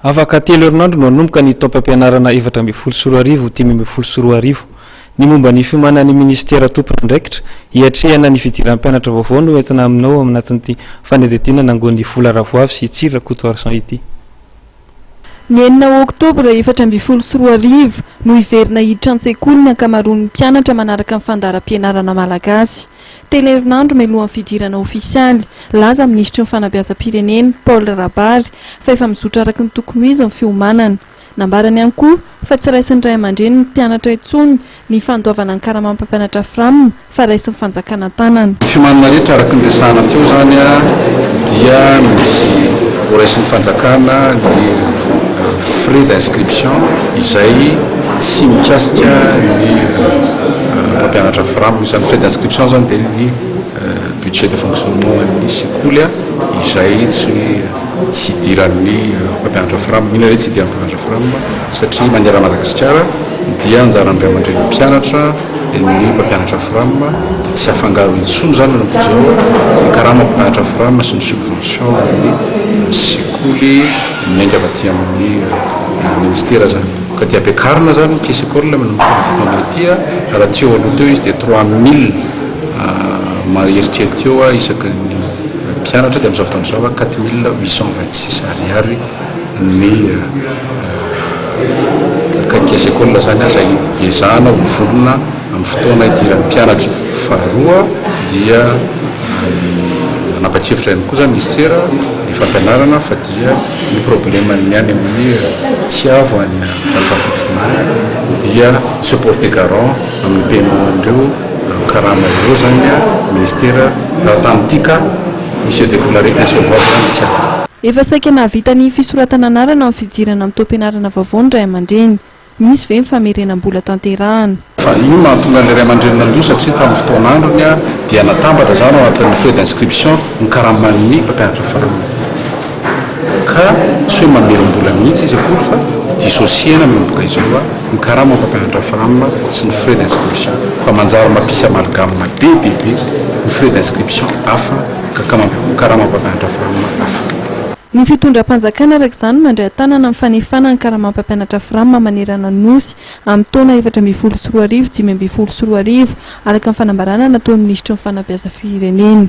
Afaka 3 herinandro no anomboka ny taom-pampianarana 7.10 5.10 ny momba ny fiomanan'ny ministera tompon'andraikitra hiatrehana ny fidiran'ny mpianatra vaovao no entina aminao anatin'ity fanadidina nangon'ny vola ravoavy sy tsira kotoarsan ity. Ny 9 oktobra 7.10 no iverina hiditra an-tsekoly ny ankamaroan'ny mpianatra manaraka amin'ny fandaharam-pianarana malagasy. Telo herinandro mialohan'ny fidirana ofisialy, laza amin'ny ministry ny fanabeazam-pirenena Paul Rabary fa efa mizotra araka ny tokony ho izy ny fiomanana. Nambarany ihany koa fa tsy raisin'ny ray aman-dreny ny mpianatra intsony ny fandoavana ny karama-mpampianatra FRAM fa raisin'ny fanjakana tanana. Fiomanana rehetra araka ny resahana teo zany dia misy raisin'ny fanjakana ny frais d'inscription izay tsy mikasika ny mpampianatra FRAM. Isan'ny frais d'inscription zany dia ny budget de fonctionnement ny sekoly izay tsy idiran'ny mpampianatra FRAM. Mino re tsy idiran'ny mpampianatra FRAM satria maniera Madagasikara dia anjaran'ny ray aman-dreny mpianatra ny mpampianatra FRAM dia tsy afangaro intsony zany no budget ny karama mpampianatra FRAM sy ny subvention ny sekoly miainga avy aty amin'ny ministera zany ka dia ampiakarina zany ny caisse école manomboka raha teo aloha teo izy dia 3000 maheritreritra teo isaky ny mpianatra dia amin'izao fotoana izao 4826 ariary ny caisse école zany izay ezahana ho volona amin'ny fotoana idiran'ny mpianatra. Faharoa dia nanapa-kevitra ihany koa zany ministera ny fampianarana fa dia ny problème ny any amin'ny tiavo any fanofafotofona dia se porter garant amin'ny paiement andreo karama ireo zany ministera raha tamitika misy déclaré insolvable ny tiavo. Efa saika nahavita ny fisoratana anarana amin'ny fidirana amin'ny taom-pianarana vaovao ny ray aman-dreny. Misy ve ny famerenam-bola tanterahana? Fa io mahatonga ny ray aman-dreny nandoa satria tamin'ny fotoan'androny dia natambatra zany ao anatin'ny frais d'inscription ny karaman'ny mpampianatra FRAM ka tsy hoe mamerim-bola mihitsy izy akory fa dissociena minomboka izao ny karama mpampianatra FRAM sy ny frais d'inscription fa manjary mampisy amalgame bebe ny frais d'inscription hafa karama mpampianatra FRAM hafa. Ny fitondram-panjakana araka izany mandray tanana amin'ny fanefana ny karama-mpampianatra FRAM manerana nosy amin'ny taona 7.10 5.10 araka ny fanambarana nataon'ny ministry ny fanabeazam-pirenena.